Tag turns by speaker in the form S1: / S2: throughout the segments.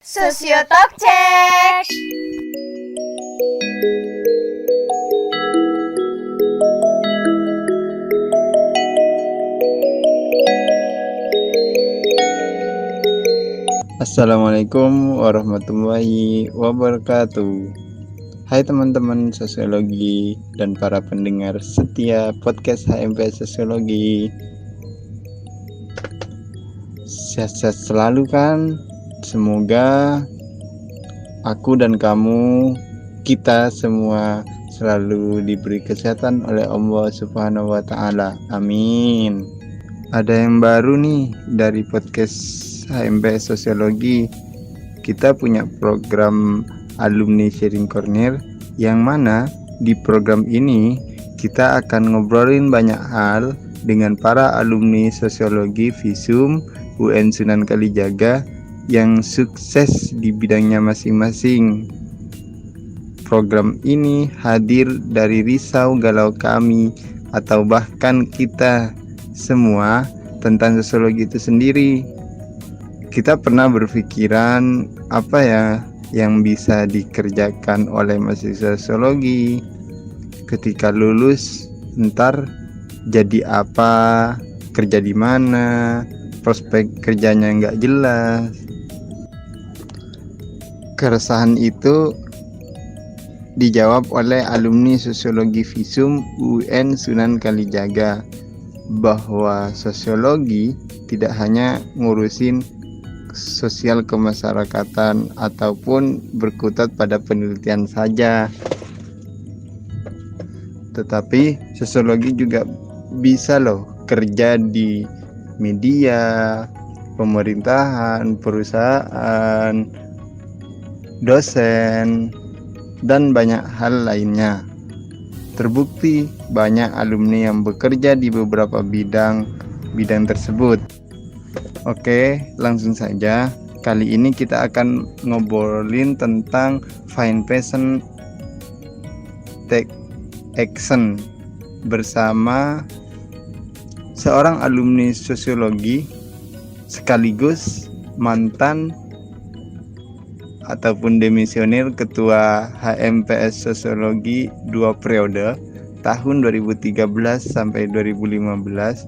S1: Sosiotalk Check.
S2: Assalamualaikum warahmatullahi wabarakatuh. Hai teman-teman sosiologi dan para pendengar setia podcast HMP Sosiologi. Sehat-sehat selalu kan? Semoga aku dan kamu, kita semua selalu diberi kesehatan oleh Allah Subhanahu wa taala. Amin. Ada yang baru nih dari podcast HMP Sosiologi. Kita punya program Alumni Sharing Corner, yang mana di program ini kita akan ngobrolin banyak hal dengan para alumni sosiologi Visum UN Sunan Kalijaga yang sukses di bidangnya masing-masing. Program ini hadir dari risau galau kami atau bahkan kita semua tentang sosiologi itu sendiri. Kita pernah berpikiran apa ya yang bisa dikerjakan oleh mahasiswa sosiologi ketika lulus, ntar jadi apa, kerja di mana, prospek kerjanya nggak jelas. Keresahan itu dijawab oleh alumni sosiologi Visum UN Sunan Kalijaga bahwa sosiologi tidak hanya ngurusin sosial kemasyarakatan ataupun berkutat pada penelitian saja, tetapi sosiologi juga bisa loh kerja di media, pemerintahan, perusahaan, dosen, dan banyak hal lainnya. Terbukti banyak alumni yang bekerja di beberapa bidang tersebut. Oke, langsung saja. Kali ini kita akan ngobrolin tentang Find Passion Take Action bersama seorang alumni sosiologi sekaligus mantan ataupun demisioner ketua HMPS Sosiologi 2 periode tahun 2013 sampai 2015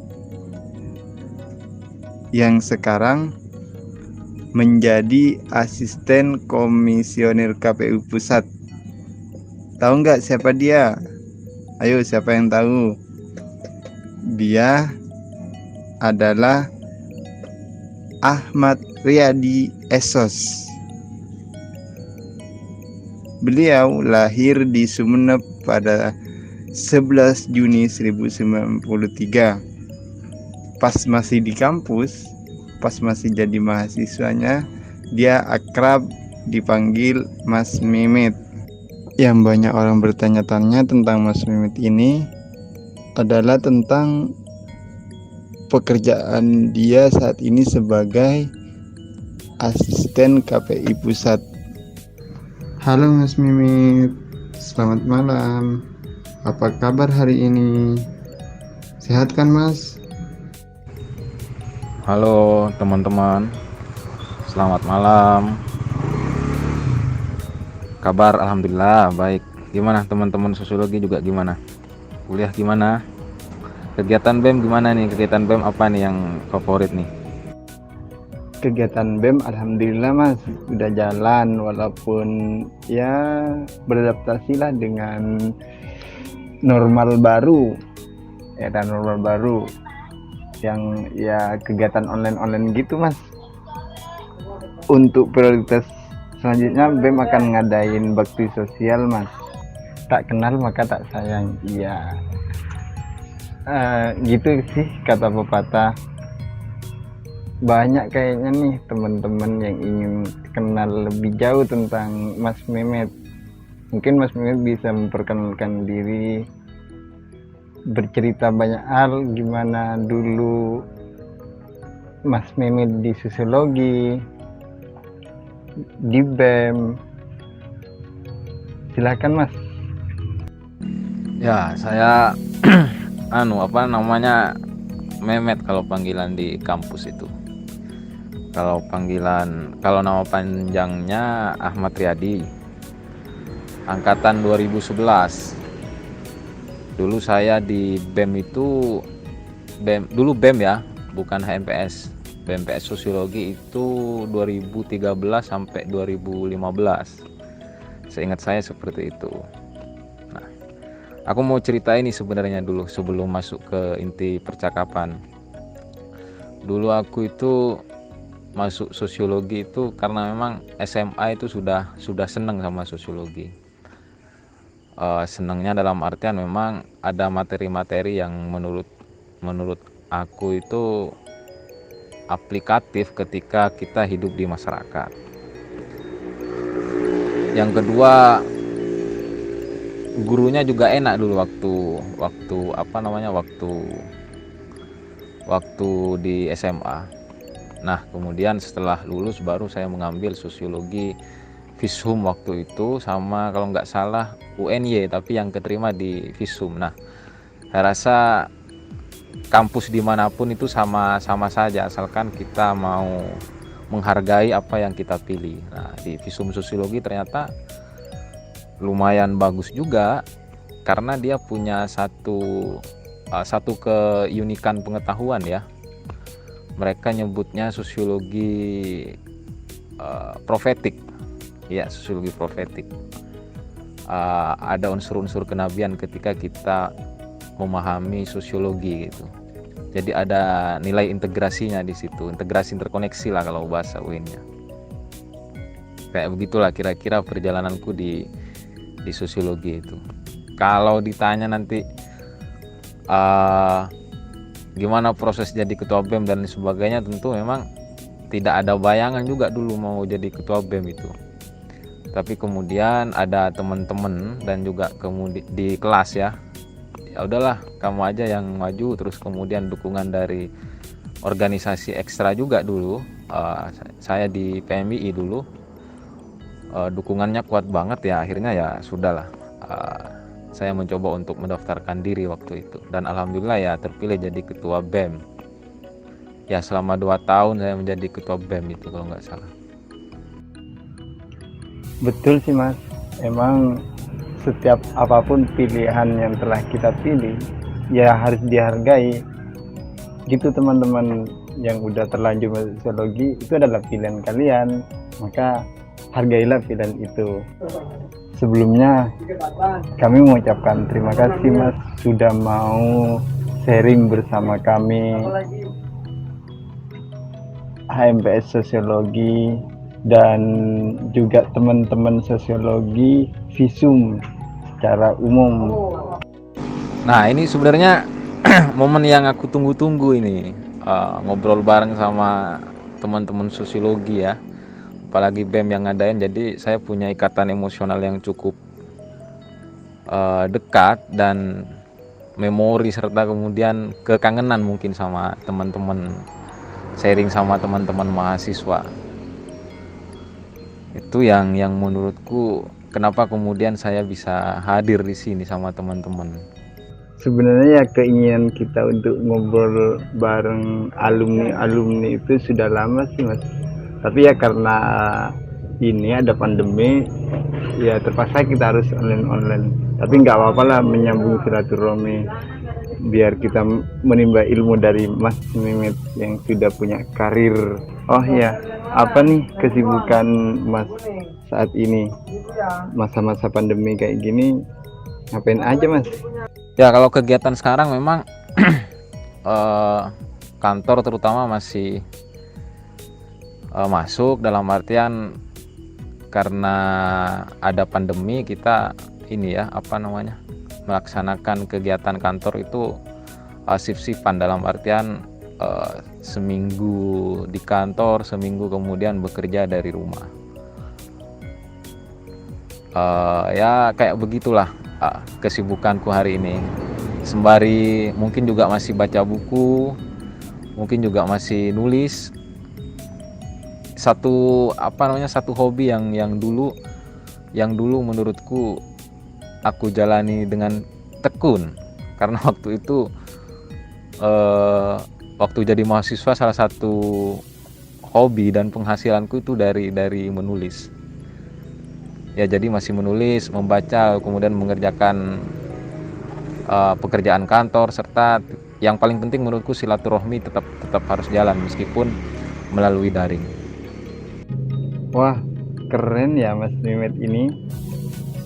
S2: yang sekarang menjadi asisten komisioner KPU Pusat. Tahu nggak siapa dia? Ayo, siapa yang tahu? Dia adalah Ahmad Riyadi Esos. Beliau lahir di Sumeneb pada 11 Juni 1993. Pas masih di kampus, pas masih jadi mahasiswanya, dia akrab dipanggil Mas Mehmet. Yang banyak orang bertanya-tanya tentang Mas Mehmet ini adalah tentang pekerjaan dia saat ini sebagai asisten KPI Pusat. Halo Mas Mimit, selamat malam. Apa kabar hari ini? Sehat kan Mas?
S3: Halo teman-teman, selamat malam. Kabar alhamdulillah baik. Gimana teman-teman sosiologi juga gimana? Kuliah gimana? Kegiatan BEM gimana nih? Kegiatan BEM apa nih yang favorit nih?
S2: Kegiatan BEM alhamdulillah Mas udah jalan, walaupun ya beradaptasi lah dengan normal baru, era normal baru yang ya kegiatan online gitu Mas. Untuk prioritas selanjutnya BEM akan ngadain bakti sosial Mas. Tak kenal maka tak sayang. Iya, gitu sih kata pepatah. Banyak kayaknya nih teman-teman yang ingin kenal lebih jauh tentang Mas Mehmet. Mungkin Mas Mehmet bisa memperkenalkan diri, bercerita banyak hal gimana dulu Mas Mehmet di sosiologi, di BEM. Silakan Mas.
S3: Ya, saya Mehmet kalau panggilan di kampus itu. Kalau nama panjangnya Ahmad Riyadi, angkatan 2011. Dulu saya di BEM itu, dulu BEM ya, bukan HMPS. BMPS Sosiologi itu 2013 sampai 2015. Seingat saya seperti itu. Nah, aku mau cerita ini sebenarnya dulu sebelum masuk ke inti percakapan. Dulu aku itu masuk sosiologi itu karena memang SMA itu sudah senang sama sosiologi. Senangnya dalam artian memang ada materi-materi yang menurut aku itu aplikatif ketika kita hidup di masyarakat. Yang kedua, gurunya juga enak dulu waktu di SMA. Nah, kemudian setelah lulus baru saya mengambil sosiologi Vishum waktu itu, sama kalau nggak salah UNY, tapi yang keterima di Vishum. Nah, saya rasa kampus dimanapun itu sama saja, asalkan kita mau menghargai apa yang kita pilih. Nah, di Vishum Sosiologi ternyata lumayan bagus juga, karena dia punya satu keunikan pengetahuan ya. Mereka nyebutnya sosiologi profetik. Ya, sosiologi profetik. Ada unsur-unsur kenabian ketika kita memahami sosiologi gitu. Jadi ada nilai integrasinya di situ, integrasi interkoneksi lah kalau bahasa UIN-nya. Kayak begitulah kira-kira perjalananku di sosiologi itu. Kalau ditanya nanti gimana proses jadi ketua BEM dan sebagainya, tentu memang tidak ada bayangan juga dulu mau jadi ketua BEM itu. Tapi kemudian ada teman-teman dan juga kemudian di kelas ya udahlah kamu aja yang maju, terus kemudian dukungan dari organisasi ekstra juga dulu. Saya di PMII dulu, dukungannya kuat banget ya, akhirnya ya sudahlah, saya mencoba untuk mendaftarkan diri waktu itu, dan alhamdulillah ya terpilih jadi ketua BEM ya. Selama 2 tahun saya menjadi ketua BEM itu kalau nggak salah.
S2: Betul sih Mas, emang setiap apapun pilihan yang telah kita pilih ya harus dihargai gitu. Teman-teman yang udah terlanjur masuk sosiologi, itu adalah pilihan kalian, maka hargailah pilihan itu. Sebelumnya kami mengucapkan terima kasih Mas sudah mau sharing bersama kami HMPS Sosiologi dan juga teman-teman sosiologi Visum secara umum.
S3: Nah, ini sebenarnya momen yang aku tunggu-tunggu ini, ngobrol bareng sama teman-teman sosiologi ya, apalagi BEM yang ngadain. Jadi saya punya ikatan emosional yang cukup dekat, dan memori serta kemudian kekangenan mungkin sama teman-teman, sharing sama teman-teman mahasiswa. Itu yang menurutku kenapa kemudian saya bisa hadir di sini sama teman-teman.
S2: Sebenarnya ya keinginan kita untuk ngobrol bareng alumni itu sudah lama sih Mas. Tapi ya karena ini ada pandemi, ya terpaksa kita harus online. Tapi nggak apa-apa lah, menyambung silaturahmi biar kita menimba ilmu dari Mas Mimit yang sudah punya karir. Oh ya, apa nih kesibukan Mas saat ini, masa-masa pandemi kayak gini, ngapain aja Mas?
S3: Ya, kalau kegiatan sekarang memang kantor terutama masih masuk, dalam artian karena ada pandemi kita ini ya melaksanakan kegiatan kantor itu shift-shiftan, dalam artian seminggu di kantor, seminggu kemudian bekerja dari rumah. Ya kayak begitulah kesibukanku hari ini. Sembari mungkin juga masih baca buku, mungkin juga masih nulis. Satu hobi yang dulu menurutku aku jalani dengan tekun, karena waktu itu waktu jadi mahasiswa salah satu hobi dan penghasilanku itu dari menulis. Ya jadi masih menulis, membaca, kemudian mengerjakan pekerjaan kantor, serta yang paling penting menurutku silaturahmi tetap harus jalan meskipun melalui daring.
S2: Wah, keren ya Mas Mehmet ini.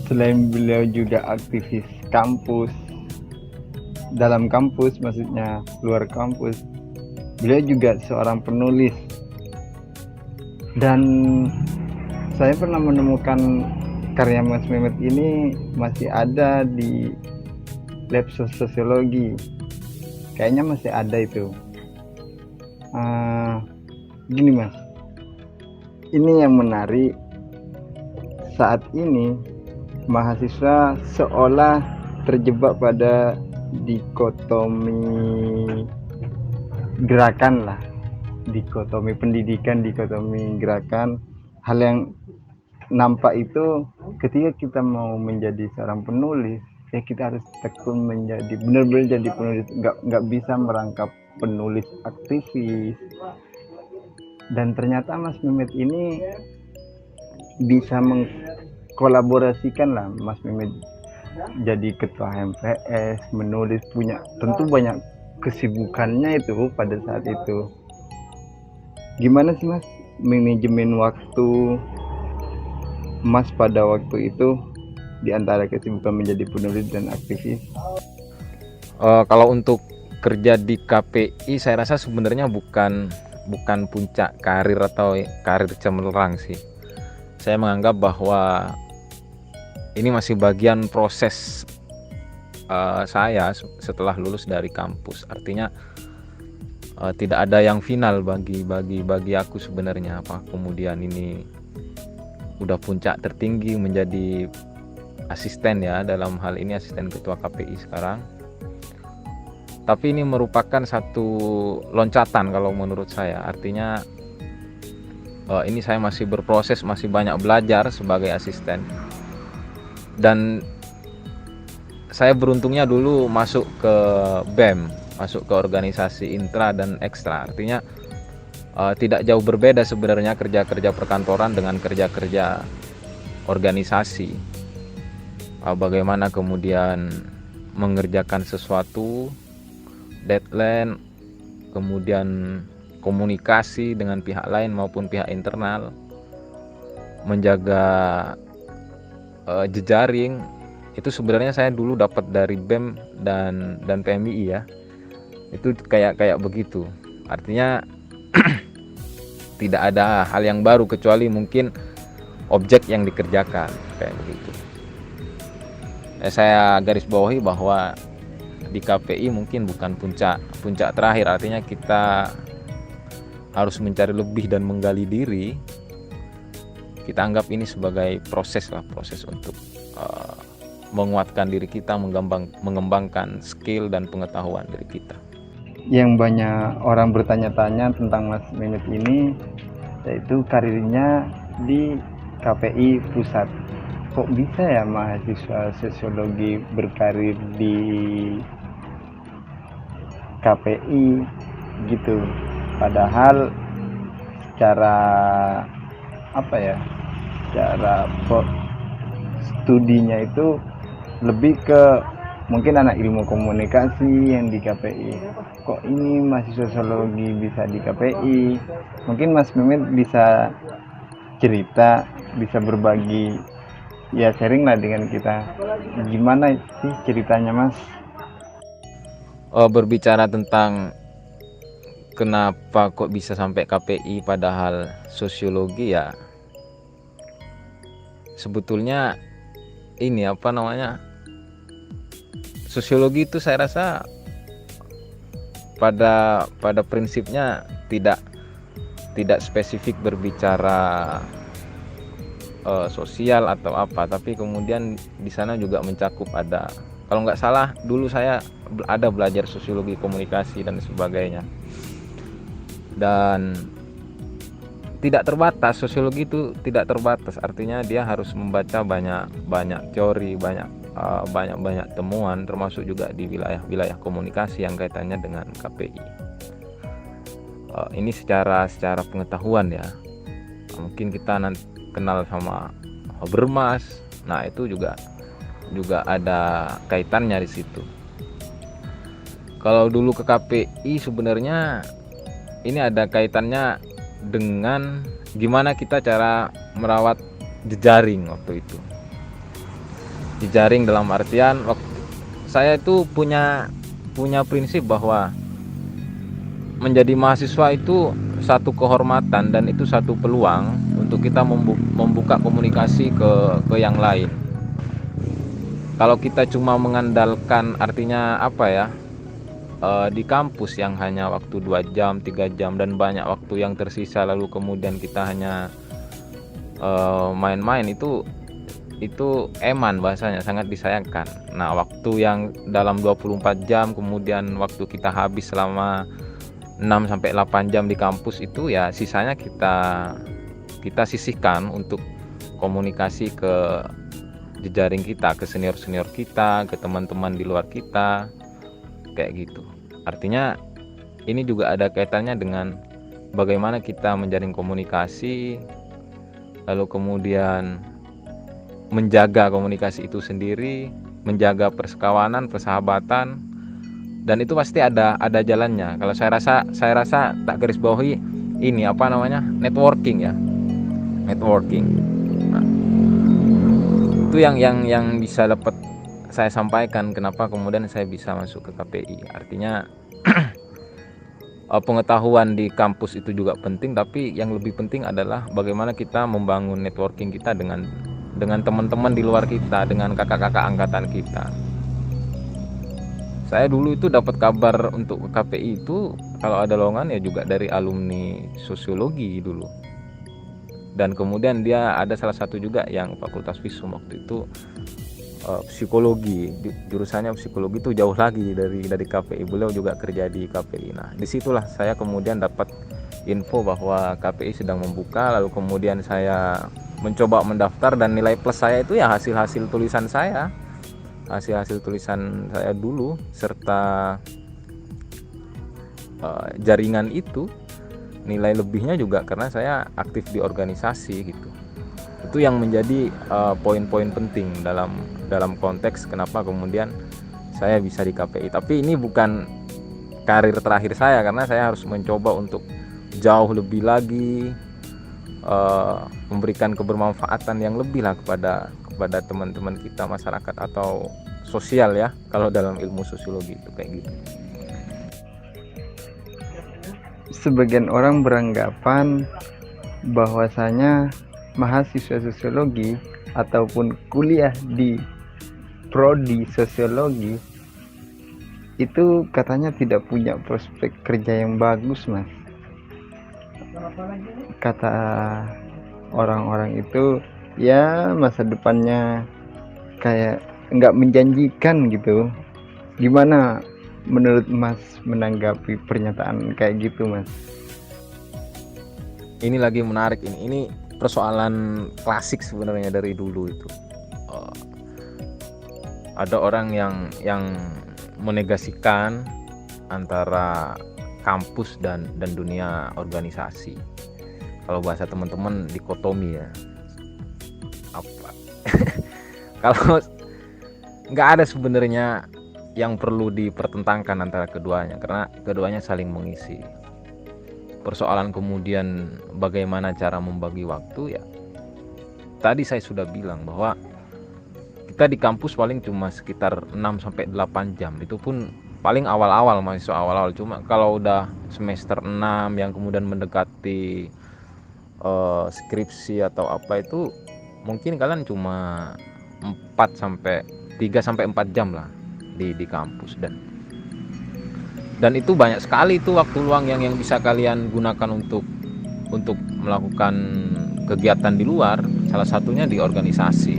S2: Selain beliau juga aktivis kampus, dalam kampus maksudnya, luar kampus, beliau juga seorang penulis. Dan saya pernah menemukan karya Mas Mehmet ini masih ada di lab sosiologi. Kayaknya masih ada itu. Gini Mas, ini yang menarik. Saat ini mahasiswa seolah terjebak pada dikotomi gerakan lah, dikotomi pendidikan, dikotomi gerakan. Hal yang nampak itu ketika kita mau menjadi seorang penulis, ya kita harus tekun menjadi benar-benar jadi penulis, nggak bisa merangkap penulis aktivis. Dan ternyata Mas Mehmet ini bisa mengkolaborasikan lah. Mas Mehmet jadi ketua MPS, menulis, punya tentu banyak kesibukannya itu pada saat itu. Gimana sih Mas manajemen waktu Mas pada waktu itu di antara kesibukan menjadi penulis dan aktivis?
S3: Kalau untuk kerja di KPI, saya rasa sebenarnya bukan puncak karir atau karir cemerlang sih. Saya menganggap bahwa ini masih bagian proses saya setelah lulus dari kampus. Artinya tidak ada yang final bagi aku sebenarnya. Apa kemudian ini udah puncak tertinggi menjadi asisten, ya, dalam hal ini asisten ketua KPI sekarang. Tapi ini merupakan satu loncatan kalau menurut saya. Artinya ini saya masih berproses, masih banyak belajar sebagai asisten. Dan saya beruntungnya dulu masuk ke BEM, masuk ke organisasi intra dan ekstra. Artinya tidak jauh berbeda sebenarnya kerja-kerja perkantoran dengan kerja-kerja organisasi. Bagaimana kemudian mengerjakan sesuatu, deadline, kemudian komunikasi dengan pihak lain maupun pihak internal, menjaga jejaring. Itu sebenarnya saya dulu dapat dari BEM dan PMII, ya. Itu kayak begitu. Artinya tidak ada hal yang baru kecuali mungkin objek yang dikerjakan, kayak begitu. Saya garis bawahi bahwa di KPI mungkin bukan puncak terakhir. Artinya kita harus mencari lebih dan menggali diri. Kita anggap ini sebagai proses untuk menguatkan diri kita, mengembangkan skill dan pengetahuan diri kita.
S2: Yang banyak orang bertanya-tanya tentang Mas Mehmet ini yaitu karirnya di KPI Pusat. Kok bisa ya mahasiswa sosiologi berkarir di KPI gitu? Padahal secara studinya itu lebih ke mungkin anak ilmu komunikasi yang di KPI. Kok ini mahasiswa sosiologi bisa di KPI? Mungkin Mas Mehmet bisa cerita, bisa berbagi, ya sharing lah dengan kita. Gimana sih ceritanya Mas?
S3: Berbicara tentang kenapa kok bisa sampai KPI padahal sosiologi, ya sebetulnya ini sosiologi itu saya rasa pada prinsipnya tidak spesifik berbicara sosial atau apa, tapi kemudian di sana juga mencakup ada, kalau nggak salah dulu saya ada belajar sosiologi komunikasi dan sebagainya. Dan tidak terbatas, sosiologi itu tidak terbatas, artinya dia harus membaca banyak teori, banyak temuan, termasuk juga di wilayah komunikasi yang kaitannya dengan KPI. Ini secara pengetahuan ya. Mungkin kita nanti kenal sama Habermas. Nah, itu juga ada kaitannya di situ. Kalau dulu ke KPI sebenarnya ini ada kaitannya dengan gimana kita cara merawat jejaring waktu itu. Jejaring dalam artian saya itu punya prinsip bahwa menjadi mahasiswa itu satu kehormatan dan itu satu peluang untuk kita membuka komunikasi ke yang lain. Kalau kita cuma mengandalkan, artinya apa ya, di kampus yang hanya waktu 2 jam, 3 jam dan banyak waktu yang tersisa lalu kemudian kita hanya main-main, itu eman bahasanya, sangat disayangkan. Nah, waktu yang dalam 24 jam kemudian waktu kita habis selama 6-8 jam di kampus itu ya sisanya kita sisihkan untuk komunikasi ke jejaring kita, ke senior-senior kita, ke teman-teman di luar kita, kayak gitu. Artinya ini juga ada kaitannya dengan bagaimana kita menjalin komunikasi, lalu kemudian menjaga komunikasi itu sendiri, menjaga persekawanan, persahabatan, dan itu pasti ada jalannya. Kalau saya rasa tak garis bawahi ini apa namanya, networking ya, networking. Nah, itu yang bisa dapat saya sampaikan kenapa kemudian saya bisa masuk ke KPI. Artinya pengetahuan di kampus itu juga penting, tapi yang lebih penting adalah bagaimana kita membangun networking kita dengan teman-teman di luar kita, dengan kakak-kakak angkatan kita. Saya dulu itu dapat kabar untuk KPI itu kalau ada lowongan ya juga dari alumni sosiologi dulu. Dan kemudian dia ada salah satu juga yang Fakultas Visum waktu itu psikologi, jurusannya psikologi, itu jauh lagi dari KPI. Beliau juga kerja di KPI. Nah, disitulah saya kemudian dapat info bahwa KPI sedang membuka, lalu kemudian saya mencoba mendaftar dan nilai plus saya itu ya hasil tulisan saya. Hasil tulisan saya dulu serta jaringan itu, nilai lebihnya juga karena saya aktif di organisasi gitu. Itu yang menjadi poin-poin penting dalam konteks kenapa kemudian saya bisa di KPI. Tapi ini bukan karir terakhir saya, karena saya harus mencoba untuk jauh lebih lagi memberikan kebermanfaatan yang lebih lah kepada teman-teman kita, masyarakat atau sosial ya, kalau dalam ilmu sosiologi itu kayak gitu.
S2: Sebagian orang beranggapan bahwasanya mahasiswa sosiologi ataupun kuliah di prodi sosiologi itu katanya tidak punya prospek kerja yang bagus, Mas. Kata orang-orang itu ya masa depannya kayak nggak menjanjikan gitu. Gimana menurut Mas menanggapi pernyataan kayak gitu, Mas?
S3: Ini lagi menarik, ini persoalan klasik sebenarnya dari dulu itu. Ada orang yang menegasikan antara kampus dan dunia organisasi. Kalau bahasa teman-teman dikotomi ya. Apa? Kalau nggak ada sebenarnya yang perlu dipertentangkan antara keduanya, karena keduanya saling mengisi. Persoalan kemudian bagaimana cara membagi waktu ya. Tadi saya sudah bilang bahwa kita di kampus paling cuma sekitar 6-8 jam. Itu pun paling awal-awal, mahasiswa awal-awal. Cuma kalau udah semester 6 yang kemudian mendekati skripsi atau apa, itu mungkin kalian cuma 3-4 jam lah di kampus, dan itu banyak sekali itu waktu luang yang bisa kalian gunakan untuk melakukan kegiatan di luar, salah satunya di organisasi.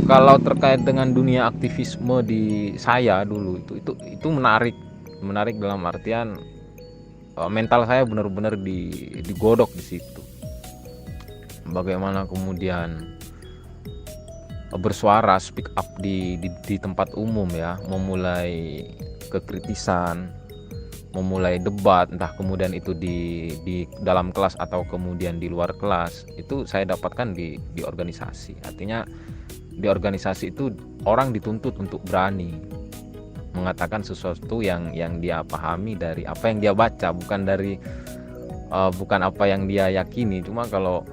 S3: Kalau terkait dengan dunia aktivisme di saya dulu itu menarik dalam artian mental saya benar-benar digodok di situ. Bagaimana kemudian bersuara, speak up di tempat umum ya, memulai kekritisan, memulai debat, entah kemudian itu di dalam kelas atau kemudian di luar kelas, itu saya dapatkan di organisasi. Artinya di organisasi itu orang dituntut untuk berani mengatakan sesuatu yang dia pahami dari apa yang dia baca, bukan apa yang dia yakini. Cuma kalau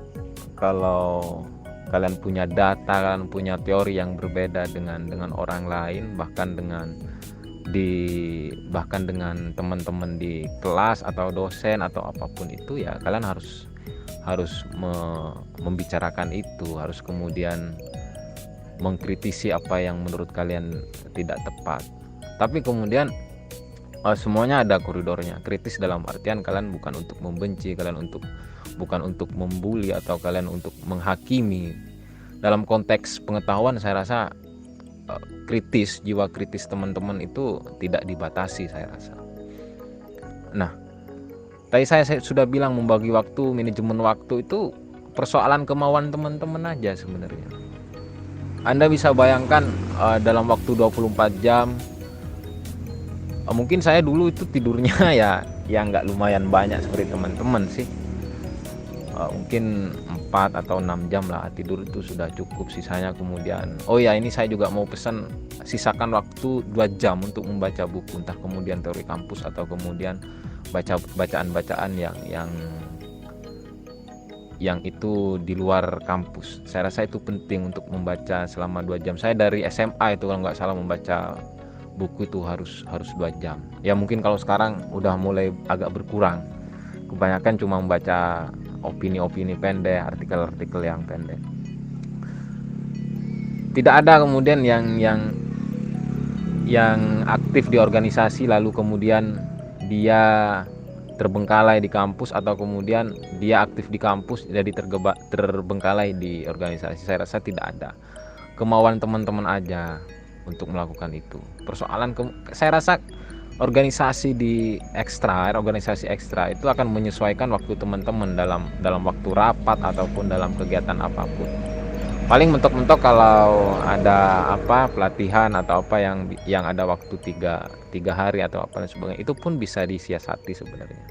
S3: kalian punya data, kalian punya teori yang berbeda dengan orang lain, bahkan dengan teman-teman di kelas atau dosen atau apapun itu, ya kalian harus membicarakan itu, harus kemudian mengkritisi apa yang menurut kalian tidak tepat. Tapi kemudian semuanya ada koridornya. Kritis dalam artian kalian bukan untuk membenci, bukan untuk membuli atau kalian untuk menghakimi. Dalam konteks pengetahuan saya rasa jiwa kritis teman-teman itu tidak dibatasi, saya rasa. Nah, tadi saya sudah bilang membagi waktu, manajemen waktu itu persoalan kemauan teman-teman aja sebenarnya. Anda bisa bayangkan dalam waktu 24 jam, mungkin saya dulu itu tidurnya ya nggak lumayan banyak seperti teman-teman sih. Mungkin 4 atau 6 jam lah tidur itu sudah cukup. Sisanya kemudian, ini saya juga mau pesan, sisakan waktu 2 jam untuk membaca buku, entah kemudian teori kampus atau kemudian bacaan-bacaan yang itu di luar kampus. Saya rasa itu penting untuk membaca selama 2 jam. Saya dari SMA itu kalau nggak salah membaca buku itu harus 2 jam. Ya mungkin kalau sekarang udah mulai agak berkurang. Kebanyakan cuma membaca opini-opini pendek, artikel-artikel yang pendek. Tidak ada kemudian yang aktif di organisasi lalu kemudian dia terbengkalai di kampus, atau kemudian dia aktif di kampus jadi terbengkalai di organisasi. Saya rasa tidak ada. Kemauan teman-teman aja untuk melakukan itu. Persoalan saya rasa organisasi ekstra itu akan menyesuaikan waktu teman-teman dalam waktu rapat ataupun dalam kegiatan apapun. Paling mentok-mentok kalau ada pelatihan atau apa yang ada waktu 3 hari atau apa dan sebagainya, itu pun bisa disiasati sebenarnya.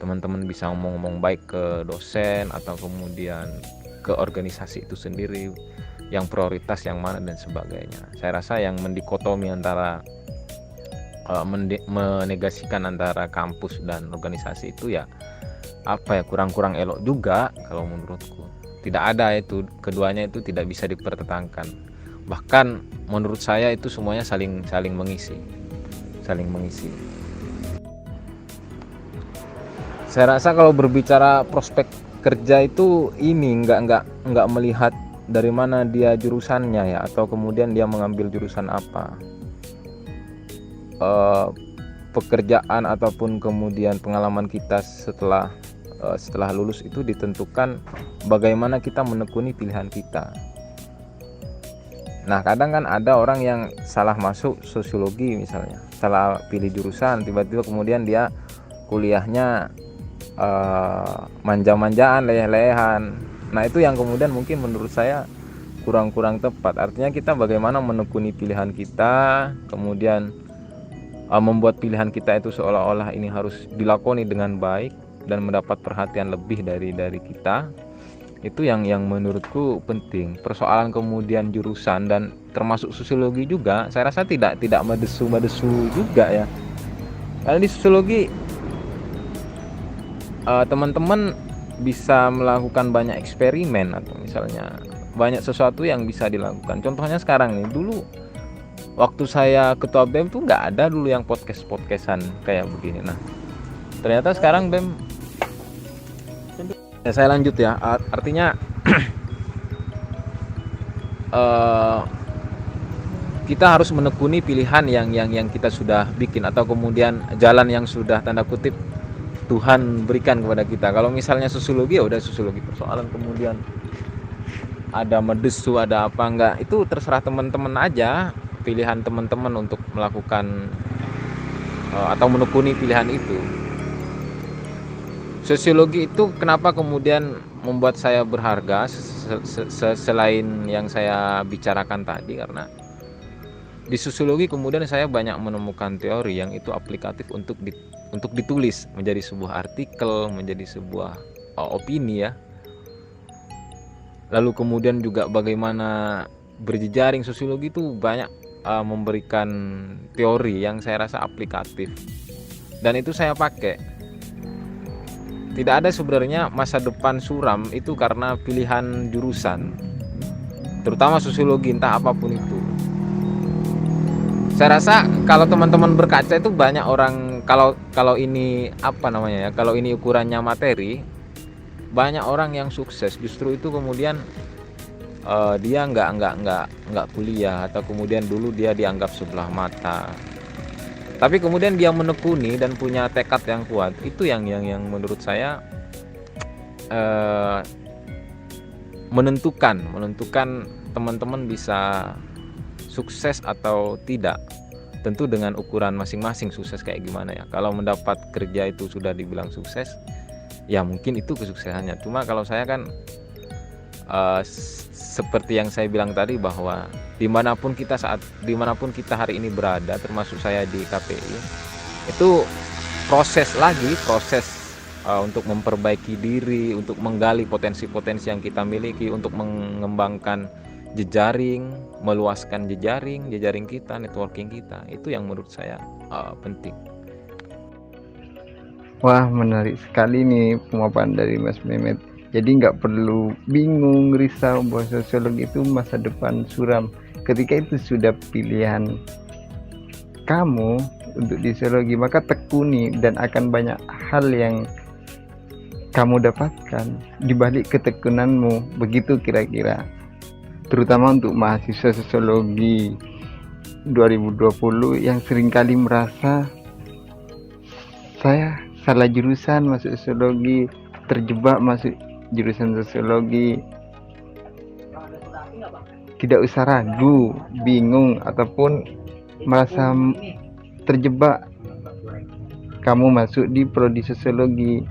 S3: Teman-teman bisa ngomong baik ke dosen atau kemudian ke organisasi itu sendiri, yang prioritas yang mana dan sebagainya. Saya rasa yang mendikotomi antara menegasikan antara kampus dan organisasi itu ya kurang elok juga kalau menurutku. Tidak ada itu, keduanya itu tidak bisa dipertentangkan. Bahkan menurut saya itu semuanya saling mengisi. Saya rasa kalau berbicara prospek kerja itu nggak melihat dari mana dia jurusannya ya, atau kemudian dia mengambil jurusan apa. Pekerjaan ataupun kemudian pengalaman kita setelah lulus itu ditentukan bagaimana kita menekuni pilihan kita. Nah, kadang kan ada orang yang salah masuk sosiologi misalnya, salah pilih jurusan, tiba-tiba kemudian dia kuliahnya manja-manjaan, leleh-lelehan. Nah, itu yang kemudian mungkin menurut saya kurang tepat. Artinya kita bagaimana menekuni pilihan kita, kemudian membuat pilihan kita itu seolah-olah ini harus dilakoni dengan baik dan mendapat perhatian lebih dari kita. Itu yang menurutku penting. Persoalan kemudian jurusan dan termasuk sosiologi juga, saya rasa tidak madesu juga ya. Karena di sosiologi teman-teman bisa melakukan banyak eksperimen, atau misalnya banyak sesuatu yang bisa dilakukan. Contohnya sekarang nih, dulu waktu saya ketua BEM tuh nggak ada dulu yang podcastan kayak begini. Nah, ternyata sekarang BEM saya lanjut ya. Artinya kita harus menekuni pilihan yang kita sudah bikin, atau kemudian jalan yang sudah tanda kutip Tuhan berikan kepada kita. Kalau misalnya sosiologi, ya udah sosiologi. Persoalan kemudian ada medesu, ada apa enggak, itu terserah teman-teman aja, pilihan teman-teman untuk melakukan atau menekuni pilihan itu. Sosiologi itu kenapa kemudian membuat saya berharga selain yang saya bicarakan tadi, karena di sosiologi kemudian saya banyak menemukan teori yang itu aplikatif untuk ditulis menjadi sebuah artikel, menjadi sebuah opini ya. Lalu kemudian juga bagaimana berjejaring, sosiologi itu banyak memberikan teori yang saya rasa aplikatif dan itu saya pakai. Tidak ada sebenarnya masa depan suram itu karena pilihan jurusan, terutama sosiologi, entah apapun itu. Saya rasa kalau teman-teman berkaca itu banyak orang, kalau ini apa namanya ya, kalau ini ukurannya materi, banyak orang yang sukses justru itu kemudian dia nggak kuliah, atau kemudian dulu dia dianggap sebelah mata, tapi kemudian dia menekuni dan punya tekad yang kuat. Itu yang menurut saya menentukan teman-teman bisa sukses atau tidak. Tentu dengan ukuran masing-masing sukses kayak gimana ya. Kalau mendapat kerja itu sudah dibilang sukses, ya mungkin itu kesuksesannya. Cuma kalau saya kan seperti yang saya bilang tadi, bahwa dimanapun kita hari ini berada, termasuk saya di KPI, itu proses untuk memperbaiki diri, untuk menggali potensi-potensi yang kita miliki, untuk mengembangkan jejaring, meluaskan jejaring kita, networking kita. Itu yang menurut saya penting.
S2: Wah, menarik sekali nih pemaparan dari Mas Mehmet. Jadi nggak perlu bingung, risau bahwa sosiologi itu masa depan suram. Ketika itu sudah pilihan kamu untuk di sosiologi, maka tekuni dan akan banyak hal yang kamu dapatkan di balik ketekunanmu. Begitu kira-kira. Terutama untuk mahasiswa sosiologi 2020 yang seringkali merasa saya salah jurusan masuk sosiologi, terjebak masuk jurusan sosiologi. Tidak usah ragu, bingung, ataupun merasa terjebak kamu masuk di prodi sosiologi.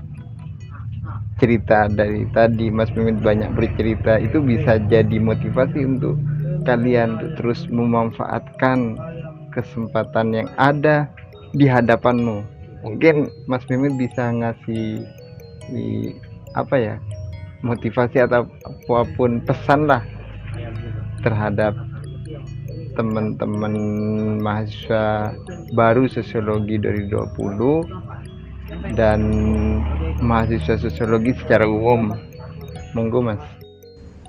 S2: Cerita dari tadi Mas Mehmet banyak bercerita, itu bisa jadi motivasi untuk kalian untuk terus memanfaatkan kesempatan yang ada di hadapanmu. Mungkin Mas Mehmet bisa ngasih motivasi atau apapun pesan lah terhadap teman-teman mahasiswa baru sosiologi dari 20 dan mahasiswa sosiologi secara umum. Monggo Mas.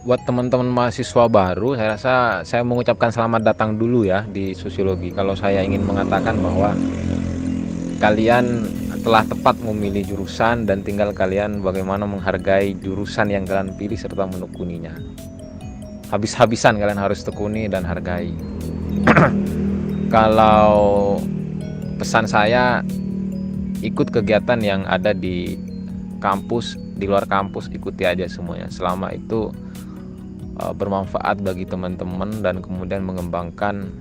S3: Buat teman-teman mahasiswa baru, saya rasa saya mengucapkan selamat datang dulu ya di sosiologi. Kalau saya ingin mengatakan bahwa kalian telah tepat memilih jurusan dan tinggal kalian bagaimana menghargai jurusan yang kalian pilih serta menekuninya. Habis-habisan kalian harus tekuni dan hargai. Kalau pesan saya, ikut kegiatan yang ada di kampus, di luar kampus, ikuti aja semuanya. Selama itu bermanfaat bagi teman-teman dan kemudian mengembangkan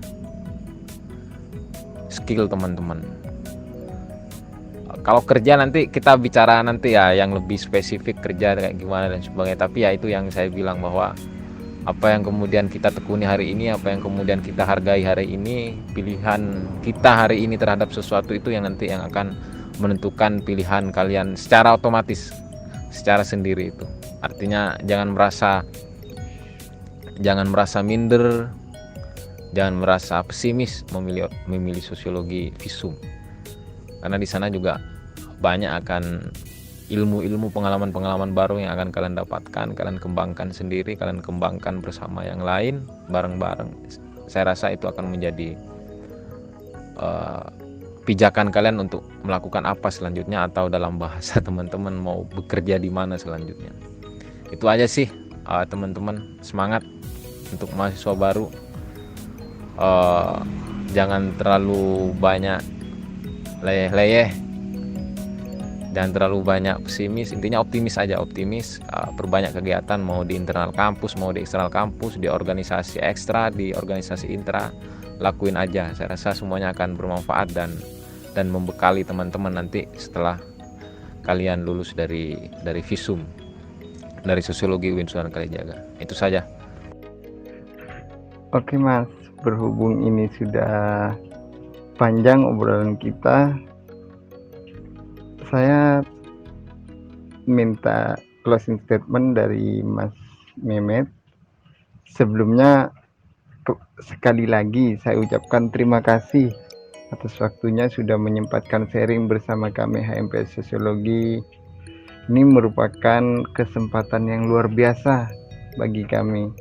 S3: skill teman-teman. Kalau kerja nanti kita bicara nanti ya yang lebih spesifik kerja kayak gimana dan sebagainya. Tapi ya itu yang saya bilang, bahwa apa yang kemudian kita tekuni hari ini, apa yang kemudian kita hargai hari ini, pilihan kita hari ini terhadap sesuatu itu yang nanti yang akan menentukan pilihan kalian secara otomatis, secara sendiri itu. Artinya jangan merasa minder, jangan merasa pesimis memilih sosiologi visum, karena di sana juga banyak akan ilmu-ilmu, pengalaman-pengalaman baru yang akan kalian dapatkan, kalian kembangkan sendiri, kalian kembangkan bersama yang lain, bareng-bareng. Saya rasa itu akan menjadi pijakan kalian untuk melakukan apa selanjutnya, atau dalam bahasa teman-teman mau bekerja di mana selanjutnya. Itu aja sih teman-teman, semangat untuk mahasiswa baru. Jangan terlalu banyak leyeh-leyeh, jangan terlalu banyak pesimis. Intinya optimis aja, perbanyak kegiatan, mau di internal kampus, mau di eksternal kampus, di organisasi ekstra, di organisasi intra, lakuin aja. Saya rasa semuanya akan bermanfaat dan membekali teman-teman nanti setelah kalian lulus dari visum, dari sosiologi UIN Sunan Kalijaga. Itu saja.
S2: Oke Mas, berhubung ini sudah panjang obrolan kita, saya minta closing statement dari Mas Mehmet. Sebelumnya sekali lagi saya ucapkan terima kasih atas waktunya sudah menyempatkan sharing bersama kami HMPS Sosiologi. Ini merupakan kesempatan yang luar biasa bagi kami.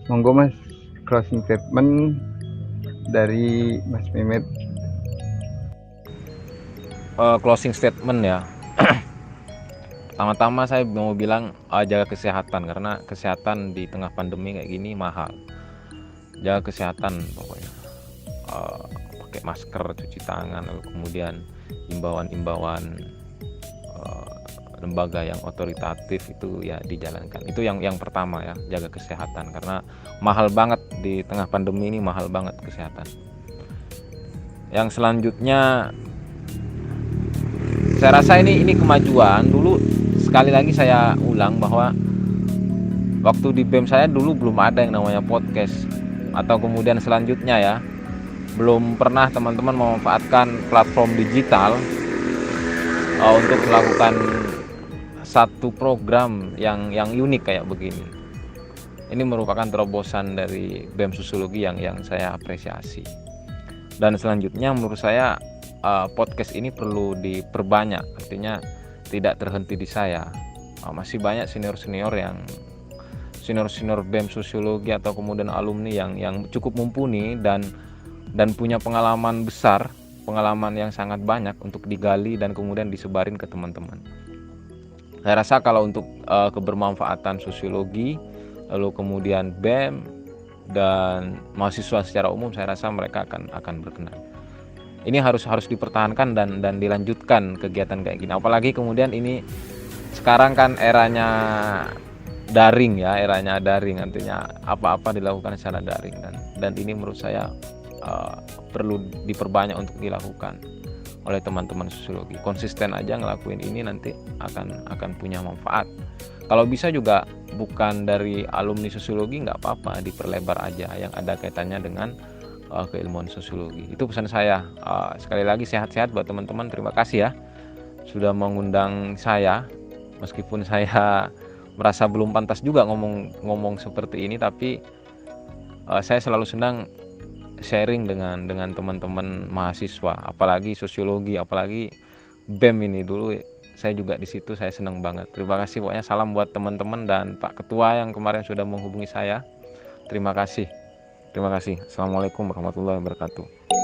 S2: Monggo Mas, closing statement dari Mas Mehmet.
S3: Closing statement ya. Pertama-tama saya mau bilang jaga kesehatan, karena kesehatan di tengah pandemi kayak gini mahal. Jaga kesehatan pokoknya. Pakai masker, cuci tangan, lalu kemudian imbauan-imbauan lembaga yang otoritatif itu ya dijalankan. Itu yang pertama ya, jaga kesehatan, karena mahal banget di tengah pandemi ini, mahal banget kesehatan. Yang selanjutnya, saya rasa ini kemajuan. Dulu sekali lagi saya ulang bahwa waktu di BEM saya dulu belum ada yang namanya podcast, atau kemudian selanjutnya ya, belum pernah teman-teman memanfaatkan platform digital untuk melakukan satu program yang unik kayak begini. Ini merupakan terobosan dari BEM Sosiologi yang saya apresiasi. Dan selanjutnya menurut saya podcast ini perlu diperbanyak, artinya tidak terhenti di saya. Masih banyak senior BEM Sosiologi atau kemudian alumni yang cukup mumpuni dan punya pengalaman besar, pengalaman yang sangat banyak untuk digali dan kemudian disebarin ke teman-teman. Saya rasa kalau untuk kebermanfaatan sosiologi, lalu kemudian BEM dan mahasiswa secara umum, saya rasa mereka akan berkenan. Ini harus dipertahankan dan dilanjutkan kegiatan kayak gini. Apalagi kemudian ini sekarang kan eranya daring ya, artinya apa-apa dilakukan secara daring, dan ini menurut saya perlu diperbanyak untuk dilakukan oleh teman-teman sosiologi. Konsisten aja ngelakuin ini, nanti akan punya manfaat. Kalau bisa juga bukan dari alumni sosiologi, nggak apa-apa, diperlebar aja yang ada kaitannya dengan keilmuan sosiologi. Itu pesan saya. Sekali lagi sehat-sehat buat teman-teman. Terima kasih ya sudah mengundang saya, meskipun saya merasa belum pantas juga ngomong seperti ini, tapi saya selalu senang sharing dengan teman-teman mahasiswa, apalagi sosiologi, apalagi BEM ini. Dulu saya juga di situ, saya senang banget. Terima kasih pokoknya. Salam buat teman-teman dan Pak Ketua yang kemarin sudah menghubungi saya. Terima kasih. Assalamualaikum warahmatullahi wabarakatuh.